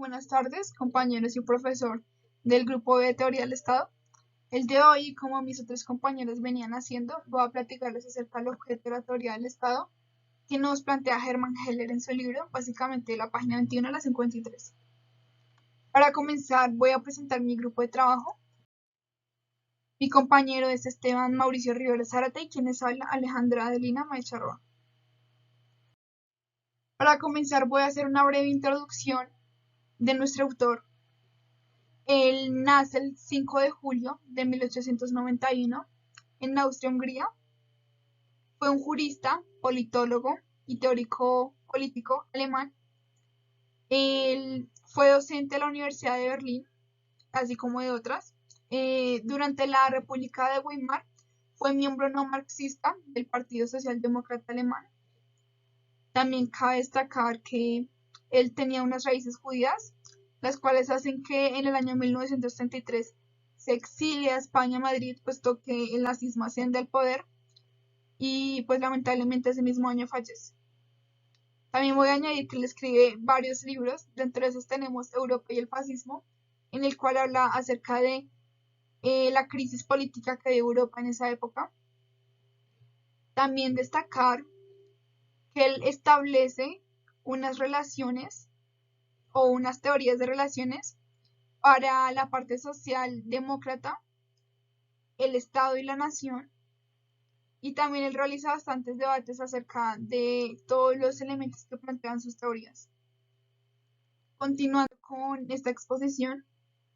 buenas tardes, compañeros y profesor del grupo de Teoría del Estado. El de hoy, como mis otros compañeros venían haciendo, voy a platicarles acerca del objeto de la teoría del Estado que nos plantea Hermann Heller en su libro, básicamente la página 21 a la 53. Para comenzar, voy a presentar mi grupo de trabajo. Mi compañero es Esteban Mauricio Rivera Zárate y quienes habla Alejandra Adelina Maecharroa. Para comenzar, voy a hacer una breve introducción de nuestro autor. Él nace el 5 de julio de 1891 en Austria-Hungría. Fue un jurista, politólogo y teórico político alemán. Él fue docente de la Universidad de Berlín, así como de otras. Durante la República de Weimar fue miembro no marxista del Partido Socialdemócrata Alemán. También cabe destacar que él tenía unas raíces judías, las cuales hacen que en el año 1933 se exilie a España, Madrid, puesto que el nazismo asciende al poder y pues lamentablemente ese mismo año fallece. También voy a añadir que él escribe varios libros, dentro de esos tenemos Europa y el fascismo, en el cual habla acerca de la crisis política que vive Europa en esa época. También destacar que él establece unas relaciones o unas teorías de relaciones para la parte socialdemócrata, el Estado y la nación, y también él realiza bastantes debates acerca de todos los elementos que plantean sus teorías. Continuando con esta exposición,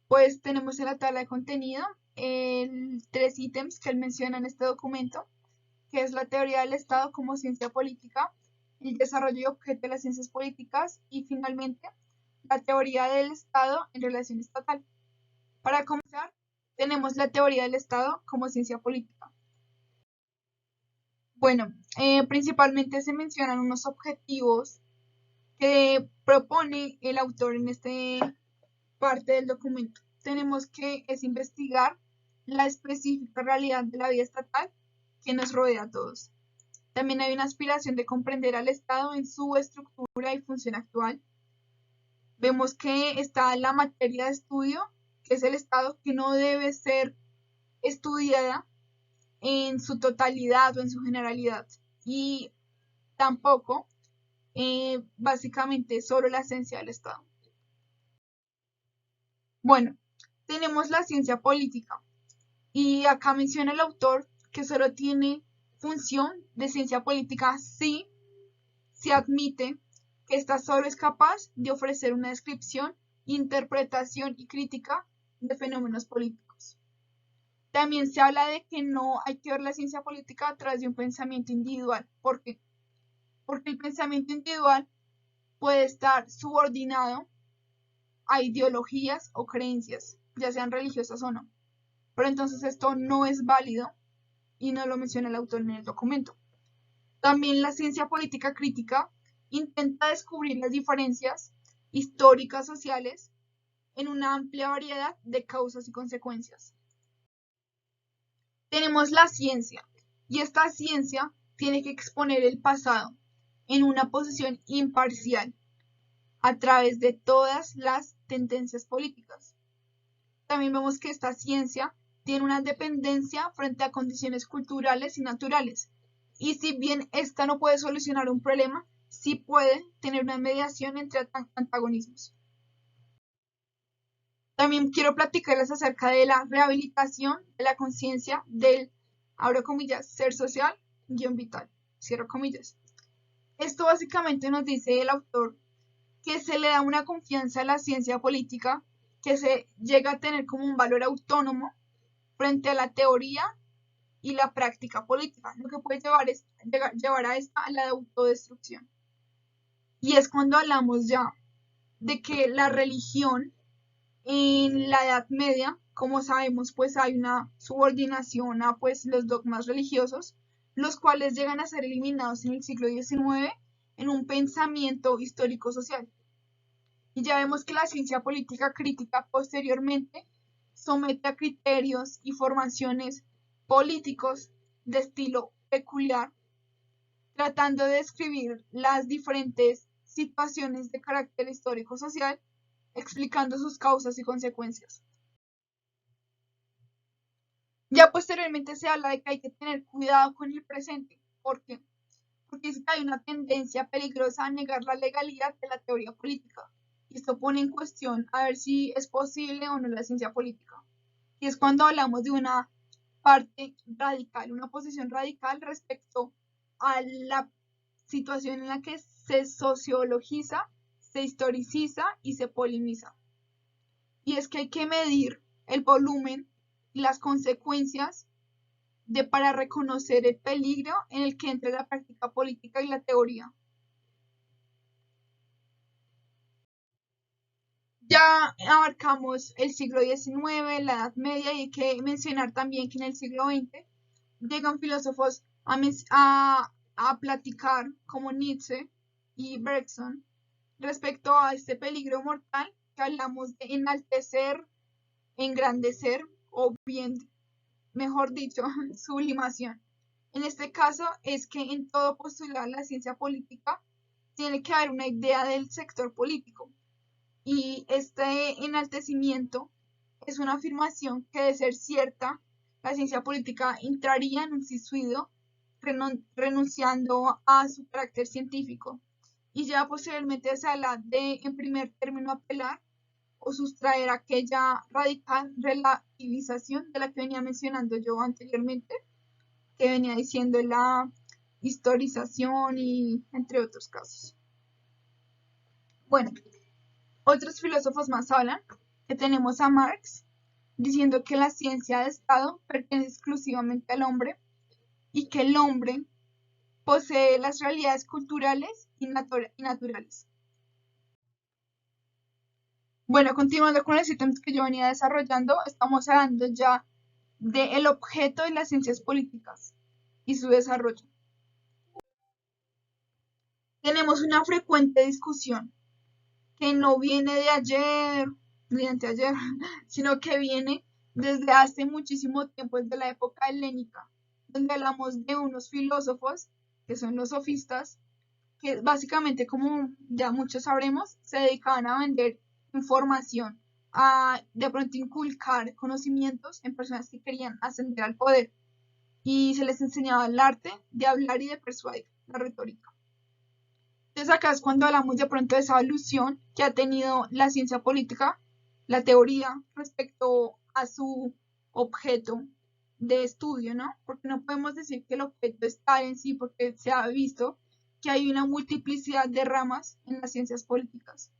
pues tenemos en la tabla de contenido tres ítems que él menciona en este documento, que es la teoría del Estado como ciencia política, el desarrollo y objeto de las ciencias políticas y finalmente la teoría del Estado en relación estatal. Para comenzar, tenemos la teoría del Estado como ciencia política. Bueno, principalmente se mencionan unos objetivos que propone el autor en esta parte del documento. Tenemos que es investigar la específica realidad de la vida estatal que nos rodea a todos. También hay una aspiración de comprender al Estado en su estructura y función actual. Vemos que está la materia de estudio, que es el Estado, que no debe ser estudiada en su totalidad o en su generalidad, y tampoco básicamente solo la esencia del Estado. Bueno, tenemos la ciencia política, y acá menciona el autor que solo tiene función de ciencia política si se admite que esta solo es capaz de ofrecer una descripción, interpretación y crítica de fenómenos políticos. También se habla de que no hay que ver la ciencia política a través de un pensamiento individual. ¿Por qué? Porque el pensamiento individual puede estar subordinado a ideologías o creencias, ya sean religiosas o no. Pero entonces esto no es válido y no lo menciona el autor en el documento. También la ciencia política crítica intenta descubrir las diferencias históricas sociales en una amplia variedad de causas y consecuencias. Tenemos la ciencia, y esta ciencia tiene que exponer el pasado en una posición imparcial a través de todas las tendencias políticas. También vemos que esta ciencia tiene una dependencia frente a condiciones culturales y naturales, y si bien esta no puede solucionar un problema, sí puede tener una mediación entre antagonismos. También quiero platicarles acerca de la rehabilitación de la conciencia del, abro comillas, ser social, guión vital, cierro comillas. Esto básicamente nos dice el autor que se le da una confianza a la ciencia política que se llega a tener como un valor autónomo frente a la teoría y la práctica política, lo que puede llevar a esta a la autodestrucción. Y es cuando hablamos ya de que la religión en la Edad Media, como sabemos, pues hay una subordinación a pues los dogmas religiosos, los cuales llegan a ser eliminados en el siglo XIX en un pensamiento histórico social. Y ya vemos que la ciencia política crítica posteriormente somete a criterios y formaciones políticos de estilo peculiar, tratando de describir las diferentes situaciones de carácter histórico-social explicando sus causas y consecuencias. Ya posteriormente se habla de que hay que tener cuidado con el presente. ¿Por qué? Porque es que hay una tendencia peligrosa a negar la legalidad de la teoría política. Y esto pone en cuestión a ver si es posible o no la ciencia política. Y es cuando hablamos de una parte radical, una posición radical respecto a la situación en la que se sociologiza, se historiciza y se poliniza. Y es que hay que medir el volumen y las consecuencias para reconocer el peligro en el que entra la práctica política y la teoría. Ya abarcamos el siglo XIX, la Edad Media, y hay que mencionar también que en el siglo XX llegan filósofos a platicar como Nietzsche y Bergson respecto a este peligro mortal que hablamos de enaltecer, engrandecer o bien, mejor dicho, sublimación. En este caso es que en todo postular la ciencia política tiene que haber una idea del sector político y este enaltecimiento es una afirmación que de ser cierta, la ciencia política entraría en un suicidio renunciando a su carácter científico y ya posteriormente se habla de, en primer término, apelar o sustraer aquella radical relativización de la que venía mencionando yo anteriormente, que venía diciendo la historización y entre otros casos. Bueno, otros filósofos más hablan, que tenemos a Marx, diciendo que la ciencia de Estado pertenece exclusivamente al hombre y que el hombre posee las realidades culturales y naturales. Bueno, continuando con los ítems que yo venía desarrollando, estamos hablando ya del objeto de las ciencias políticas y su desarrollo. Tenemos una frecuente discusión que no viene de ayer ni de anteayer, sino que viene desde hace muchísimo tiempo, desde la época helénica, donde hablamos de unos filósofos que son los sofistas, que básicamente, como ya muchos sabremos, se dedicaban a vender información, a de pronto inculcar conocimientos en personas que querían ascender al poder y se les enseñaba el arte de hablar y de persuadir, la retórica. Entonces acá es cuando hablamos de pronto de esa evolución que ha tenido la ciencia política, la teoría respecto a su objeto de estudio, ¿no? Porque no podemos decir que el objeto está en sí, porque se ha visto que hay una multiplicidad de ramas en las ciencias políticas.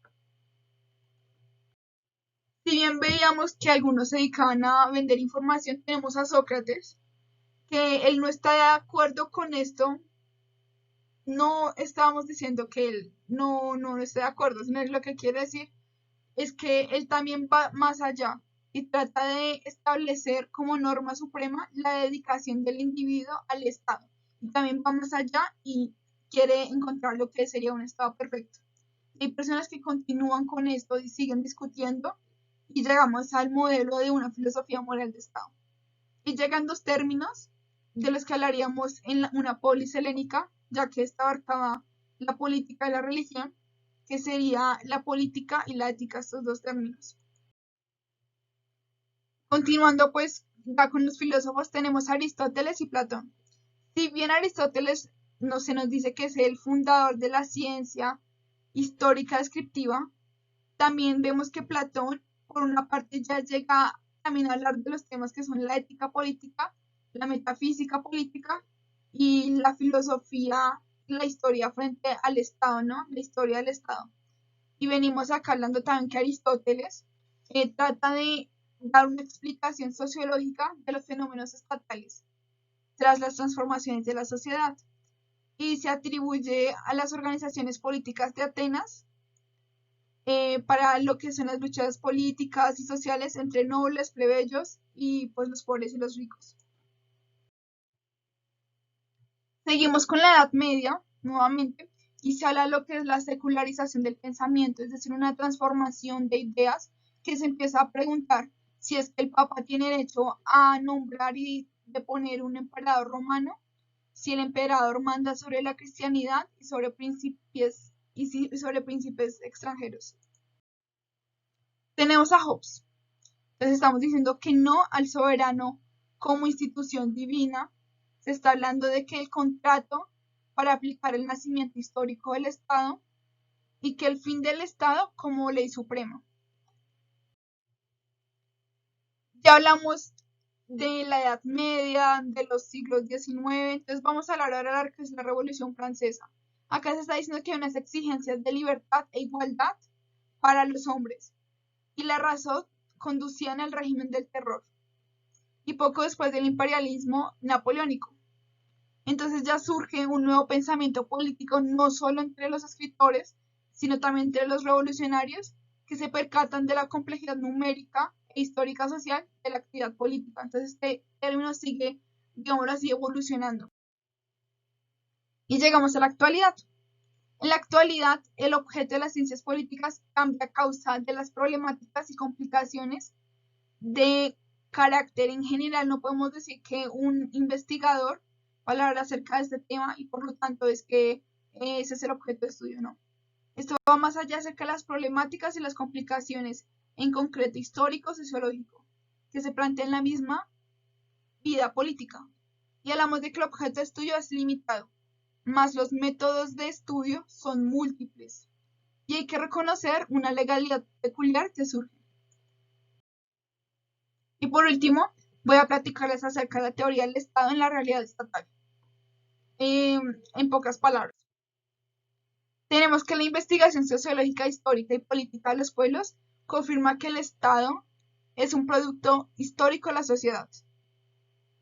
Si bien veíamos que algunos se dedicaban a vender información, tenemos a Sócrates, que él no está de acuerdo con esto. No estábamos diciendo que él no esté de acuerdo, sino lo que quiere decir es que él también va más allá y trata de establecer como norma suprema la dedicación del individuo al Estado. Y también va más allá y quiere encontrar lo que sería un Estado perfecto. Hay personas que continúan con esto y siguen discutiendo y llegamos al modelo de una filosofía moral de Estado. Y llegan dos términos de los que hablaríamos en una polis helénica, ya que esta abarcaba la política y la religión, que sería la política y la ética, estos dos términos. Continuando pues ya con los filósofos tenemos a Aristóteles y Platón. Si bien Aristóteles no se nos dice que es el fundador de la ciencia histórica descriptiva, también vemos que Platón, por una parte, ya llega también a hablar de los temas que son la ética política, la metafísica política y la filosofía, la historia frente al Estado, ¿no? La historia del Estado. Y venimos acá hablando también que Aristóteles trata de dar una explicación sociológica de los fenómenos estatales tras las transformaciones de la sociedad y se atribuye a las organizaciones políticas de Atenas para lo que son las luchas políticas y sociales entre nobles, plebeyos y pues los pobres y los ricos. Seguimos con la Edad Media, nuevamente, y se habla de lo que es la secularización del pensamiento, es decir, una transformación de ideas que se empieza a preguntar si es que el Papa tiene derecho a nombrar y deponer un emperador romano, si el emperador manda sobre la cristianidad y sobre príncipes extranjeros. Tenemos a Hobbes. Entonces estamos diciendo que no al soberano como institución divina. Se está hablando de que el contrato para aplicar el nacimiento histórico del Estado y que el fin del Estado como ley suprema. Ya hablamos de la Edad Media, de los siglos XIX, entonces vamos a hablar ahora de lo que es la Revolución Francesa. Acá se está diciendo que hay unas exigencias de libertad e igualdad para los hombres y la razón conducían al régimen del terror y poco después del imperialismo napoleónico. Entonces ya surge un nuevo pensamiento político no solo entre los escritores, sino también entre los revolucionarios que se percatan de la complejidad numérica e histórica social de la actividad política. Entonces este término sigue, digámoslo así, evolucionando. Y llegamos a la actualidad. En la actualidad, el objeto de las ciencias políticas cambia a causa de las problemáticas y complicaciones de carácter en general. No podemos decir que un investigador va a hablar acerca de este tema y por lo tanto es que ese es el objeto de estudio, no. Esto va más allá acerca de las problemáticas y las complicaciones, en concreto histórico, sociológico, que se plantea en la misma vida política. Y hablamos de que el objeto de estudio es limitado, más los métodos de estudio son múltiples. Y hay que reconocer una legalidad peculiar que surge. Y por último, voy a platicarles acerca de la teoría del Estado en la realidad estatal. En pocas palabras, tenemos que la investigación sociológica, histórica y política de los pueblos confirma que el Estado es un producto histórico de la sociedad.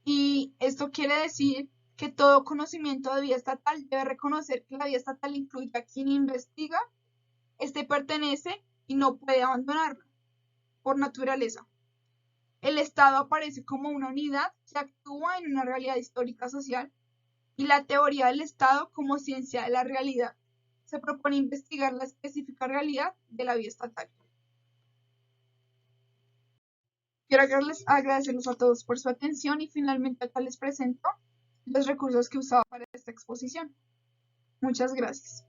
Y esto quiere decir que todo conocimiento de vida estatal debe reconocer que la vida estatal incluye a quien investiga, este pertenece y no puede abandonarla por naturaleza. El Estado aparece como una unidad que actúa en una realidad histórica social y la teoría del Estado como ciencia de la realidad. Se propone investigar la específica realidad de la vida estatal. Quiero agradecerles a todos por su atención y finalmente acá les presento los recursos que he usado para esta exposición. Muchas gracias.